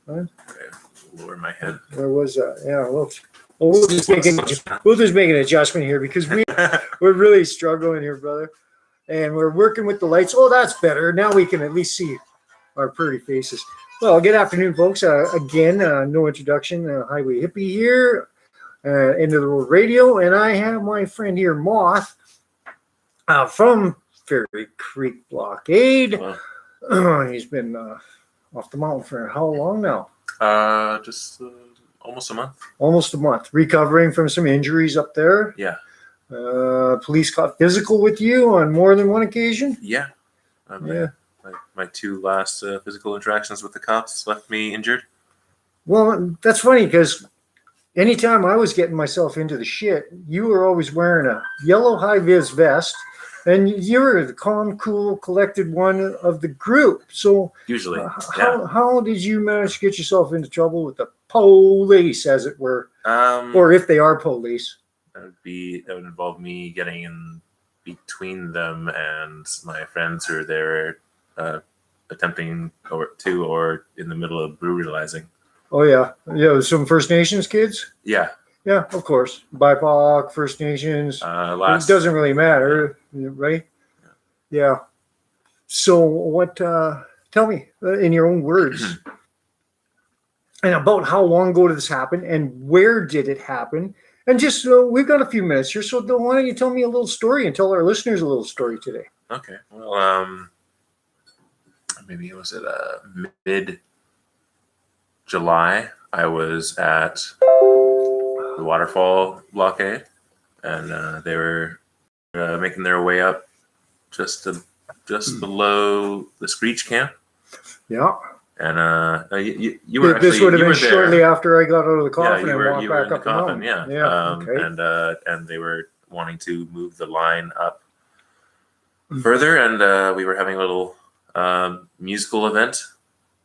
Huh? Okay, lower my head. Where was that? Yeah, we'll just make an adjustment here because we're really struggling here, brother. And we're working with the lights. Oh, that's better. Now we can at least see our pretty faces. Well, good afternoon, folks. Again, no introduction. Highway Hippie here, End of the Road Radio. And I have my friend here, Moth, from Fairy Creek Blockade. He's been off the mountain for how long now? Just almost a month. Almost a month. Recovering from some injuries up there. Yeah. Police got physical with you on more than one occasion? Yeah. My two last physical interactions with the cops left me injured. Well, that's funny because anytime I was getting myself into the shit, you were always wearing a yellow high-vis vest, and you were the calm, cool, collected one of the group. So usually, how did you manage to get yourself into trouble with the police, as it were, or if they are police? That would involve me getting in between them and my friends who are there attempting or in the middle of brutalizing. Oh yeah, some First Nations kids. Yeah, of course, BIPOC, First Nations. It doesn't really matter, right? Yeah. So what? Tell me in your own words, and about how long ago did this happen, and where did it happen? And just we've got a few minutes here, so why don't you tell me a little story and tell our listeners a little story today? Okay. Well, maybe it was at mid-July. I was at the waterfall blockade, and they were making their way up just below the Screech camp. Yeah. And you were this would have been there shortly after I got out of the coffin and walked back up the mountain. Okay. And they were wanting to move the line up further, and we were having a little musical event.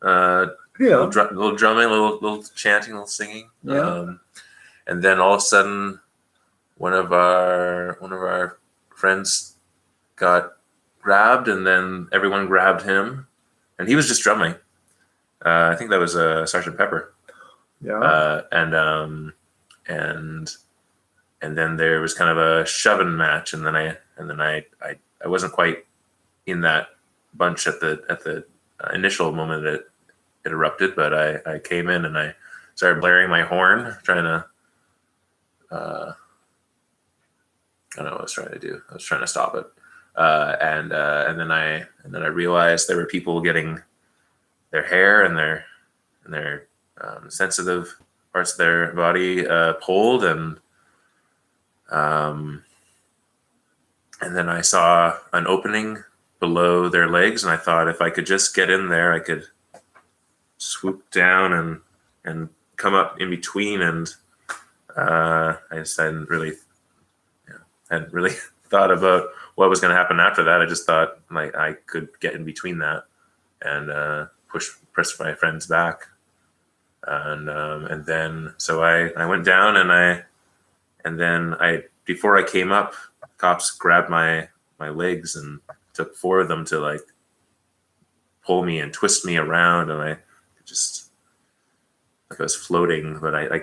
Little drumming, little chanting, little singing. And then all of a sudden, one of our friends got grabbed, and then everyone grabbed him, and he was just drumming. I think that was Sergeant Pepper. Yeah. And then there was kind of a shoving match, and then I wasn't quite in that bunch at the initial moment that it erupted, but I came in and I started blaring my horn, trying to I don't know what I was trying to do. I was trying to stop it, and then I realized there were people getting their hair and their sensitive parts of their body pulled, and then I saw an opening below their legs, and I thought if I could just get in there, I could swoop down and come up in between. And I just hadn't really thought about what was going to happen after that. I just thought like I could get in between that and press my friends back, and then so I went down, and then before I came up, cops grabbed my legs and took four of them to like pull me and twist me around, and I just like I was floating, but I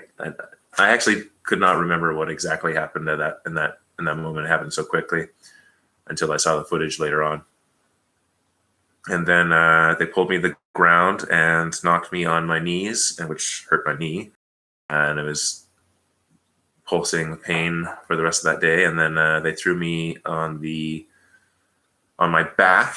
actually could not remember what exactly happened in that moment. It happened so quickly until I saw the footage later on. And then they pulled me to the ground and knocked me on my knees, which hurt my knee, and it was pulsing with pain for the rest of that day. And then they threw me on my back,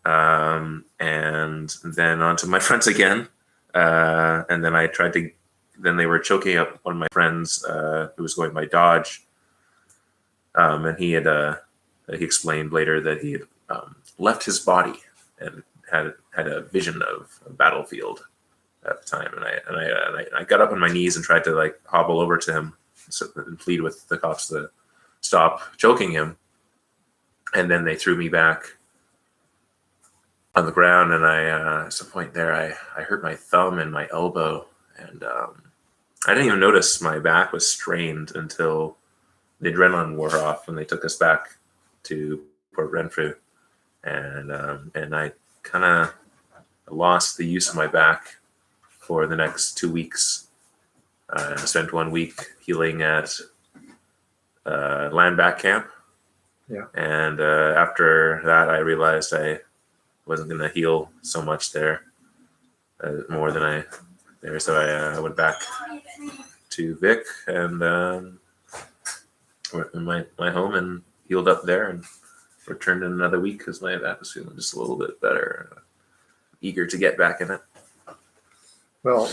and then onto my front again. And then then they were choking up one of my friends who was going by Dodge. And he explained later that he had left his body and had a vision of a battlefield at the time. And I got up on my knees and tried to like hobble over to him and plead with the cops to stop choking him. And then they threw me back on the ground, and at some point there, I hurt my thumb and my elbow, and I didn't even notice my back was strained until the adrenaline wore off and they took us back to Port Renfrew, and I kind of lost the use of my back for the next 2 weeks. I spent 1 week healing at land back camp. Yeah. And after that, I realized I wasn't going to heal so much there, more than I there. So I went back to Vic and went in my home and healed up there, and returned in another week because my back was feeling just a little bit better. Eager to get back in it. Well,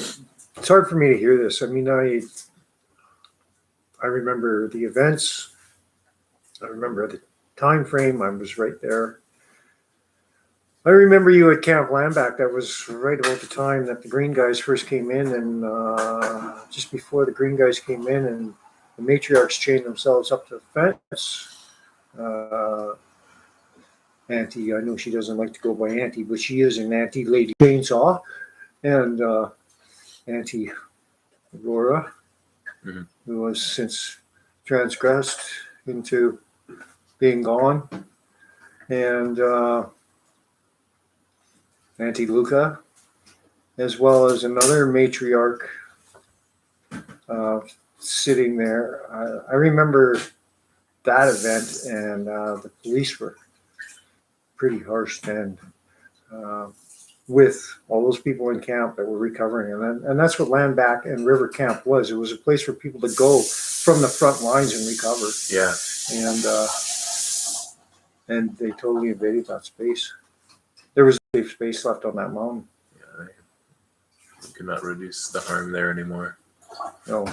it's hard for me to hear this. I mean, I remember the events. I remember the time frame. I was right there. I remember you at Camp Lamback. That was right about the time that the Green guys first came in, and just before the Green guys came in, and the matriarchs chained themselves up to the fence. Auntie, I know she doesn't like to go by Auntie, but she is an Auntie Lady Chainsaw, and Auntie Aurora, who has since transgressed into being gone, and Auntie Luca, as well as another matriarch sitting there. I remember that event, and the police were pretty harsh then, with all those people in camp that were recovering. And that's what Land Back and River Camp was. It was a place for people to go from the front lines and recover. Yeah. And they totally invaded that space. There was no safe space left on that mountain. Yeah, we could not reduce the harm there anymore. No,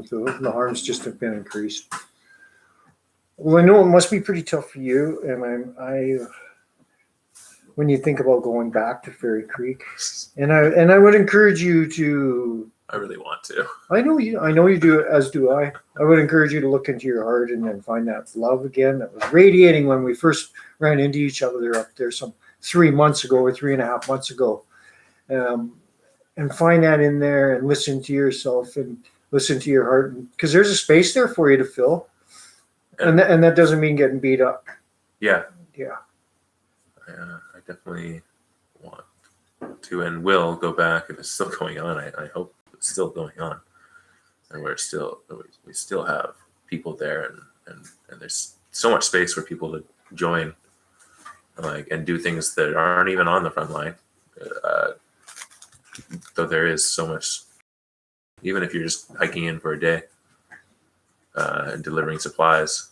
the harms just have been increased. Well, I know it must be pretty tough for you, and I when you think about going back to Fairy Creek, and I would encourage you to. I really want to. I know you do, as do I. I would encourage you to look into your heart and then find that love again that was radiating when we first ran into each other up there some 3 months ago or 3.5 months ago, and find that in there and listen to yourself and listen to your heart, because there's a space there for you to fill. And that doesn't mean getting beat up. Yeah. Yeah. I definitely want to and will go back if it's still going on. I hope it's still going on, and we still have people there, and there's so much space for people to join, and do things that aren't even on the front line. Though there is so much, even if you're just hiking in for a day. And delivering supplies,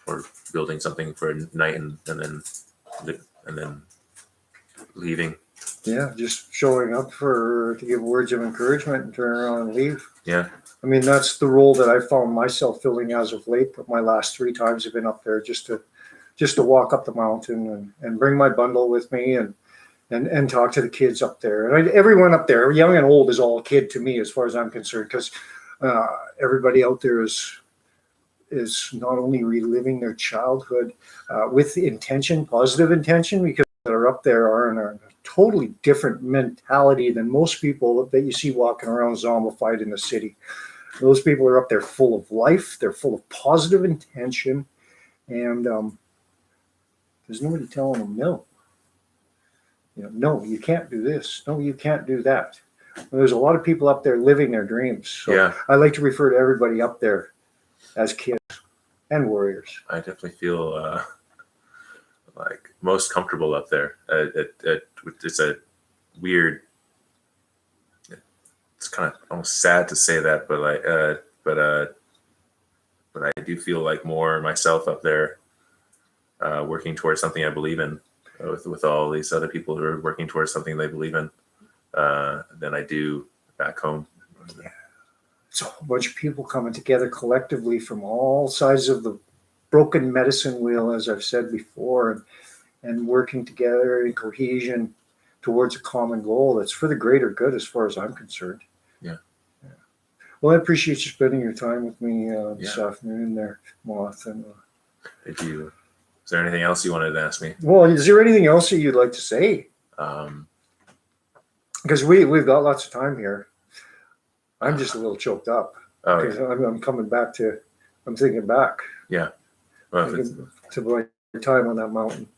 or building something for a night, and then leaving. Yeah, just showing up to give words of encouragement and turn around and leave. Yeah. I mean, that's the role that I found myself filling as of late. But my last 3 times have been up there just to walk up the mountain and bring my bundle with me and talk to the kids up there. And everyone up there, young and old, is all a kid to me as far as I'm concerned, because everybody out there is not only reliving their childhood with intention, positive intention, because that are up there are in a totally different mentality than most people that you see walking around zombified in the city. Those people are up there full of life. They're full of positive intention, and there's nobody telling them no. No, you can't do this. No, you can't do that. There's a lot of people up there living their dreams. So yeah. I like to refer to everybody up there as kids and warriors. I definitely feel most comfortable up there. It's a weird. It's kind of almost sad to say that, but I do feel like more myself up there, working towards something I believe in, with all these other people who are working towards something they believe in, than I do back home. Yeah. It's a whole bunch of people coming together collectively from all sides of the broken medicine wheel, as I've said before, and working together in cohesion towards a common goal that's for the greater good, as far as I'm concerned. Yeah. Well, I appreciate you spending your time with me this afternoon there, Moth. And Thank you. Is there anything else you wanted to ask me? Well, is there anything else that you'd like to say? Because we've got lots of time here. I'm just a little choked up. Oh, because I'm coming back to. I'm thinking back. Yeah. Well, to my time on that mountain.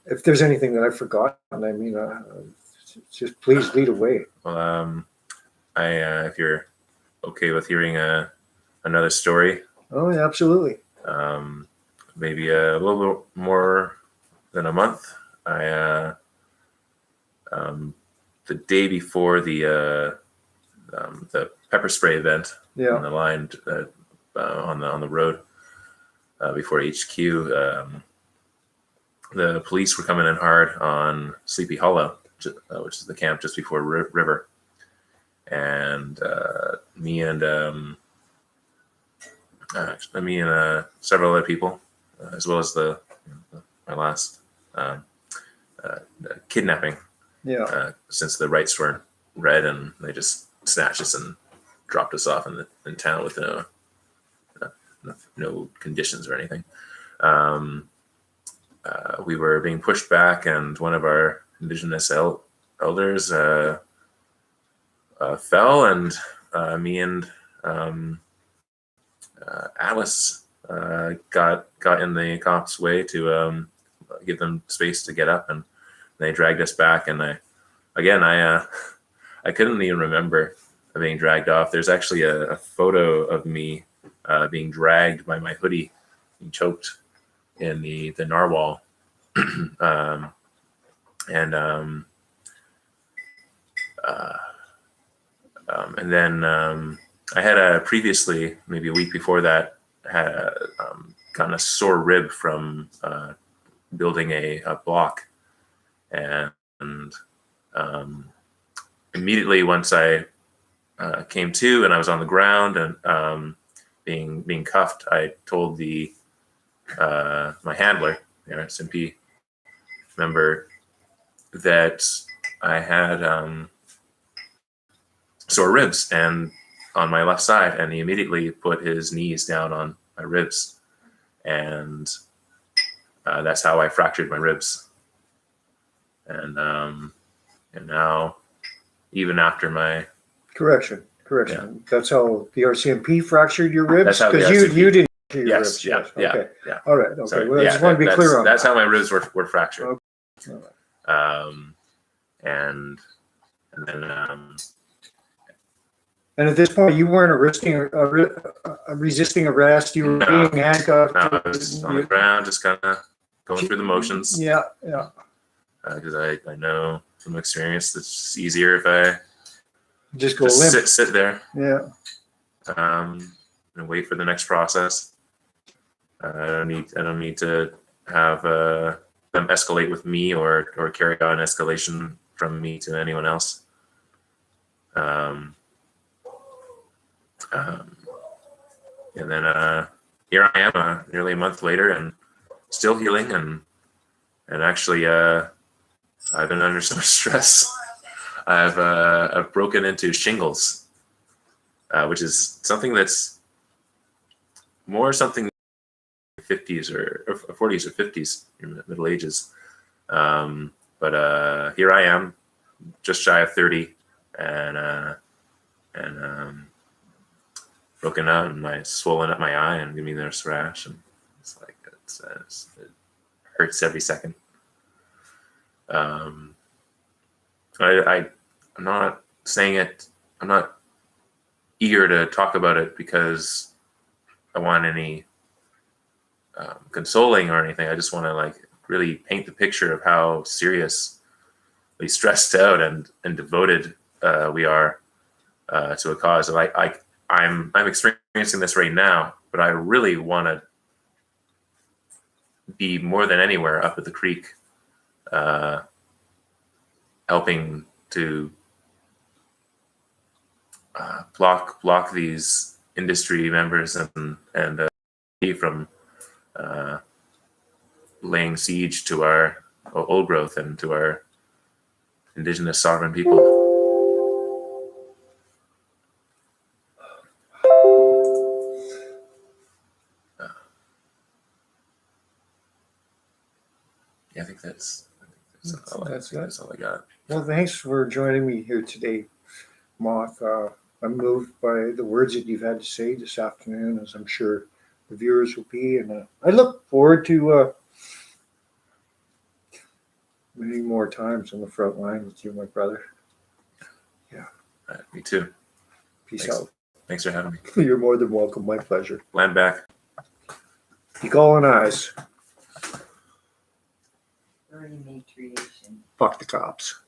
If there's anything that I've forgotten, I mean, just please lead away. Well, if you're okay with hearing another story, Oh, yeah, absolutely. maybe a little bit more than a month. The day before the pepper spray event Yeah. on the line on the road before HQ, the police were coming in hard on Sleepy Hollow, which is the camp just before River, and me and several other people, as well as my last kidnapping. Yeah. Since the rights weren't read, and they just snatched us and dropped us off in town with no conditions or anything. We were being pushed back, and one of our indigenous elders fell, and me and Alice got in the cops' way to give them space to get up, and they dragged us back. And I couldn't even remember being dragged off. There's actually a photo of me being dragged by my hoodie, being choked in the narwhal. And then I had previously, maybe a week before that, had gotten a sore rib from building a block, and immediately once I came to and I was on the ground and being cuffed, I told my handler, the RSMP member, that I had sore ribs and on my left side, and he immediately put his knees down on my ribs, and that's how I fractured my ribs. And now, even after my Correction. Yeah. That's how the RCMP fractured your ribs? That's how the Because RCMP you didn't fracture your yes, ribs. yeah, Okay. yeah. All right. Okay. Sorry. Well, I just want to be clear on that's that. how my ribs were fractured. Okay. All right. And then And at this point, you weren't resisting arrest. You were No. being handcuffed. I was on the ground, just kind of going through the motions. Yeah. Because I know from experience that it's easier if I Just go just limp. sit there Yeah. and wait for the next process. I don't need to have them escalate with me or carry on escalation from me to anyone else. And then here I am, nearly a month later, and still healing, and actually I've been under so much stress. I've broken into shingles, which is something that's more something 50s or 40s or 50s, your middle ages. But here I am, just shy of 30, and broken out, and my swollen up my eye and give me this rash, and it's like it hurts every second. I'm not saying it. I'm not eager to talk about it because I want any consoling or anything. I just want to really paint the picture of how seriously stressed out and devoted we are to a cause. I'm experiencing this right now, but I really want to be more than anywhere up at the creek, helping to block these industry members and from laying siege to our old growth and to our indigenous sovereign people. I think that's all I got. Well, thanks for joining me here today, Moth. I'm moved by the words that you've had to say this afternoon, as I'm sure the viewers will be, and I look forward to many more times on the front line with you, my brother. Me too. Peace Thanks. out. Thanks for having me. You're more than welcome. My pleasure. Land back. Keep calling eyes. Rematriation. Fuck the cops.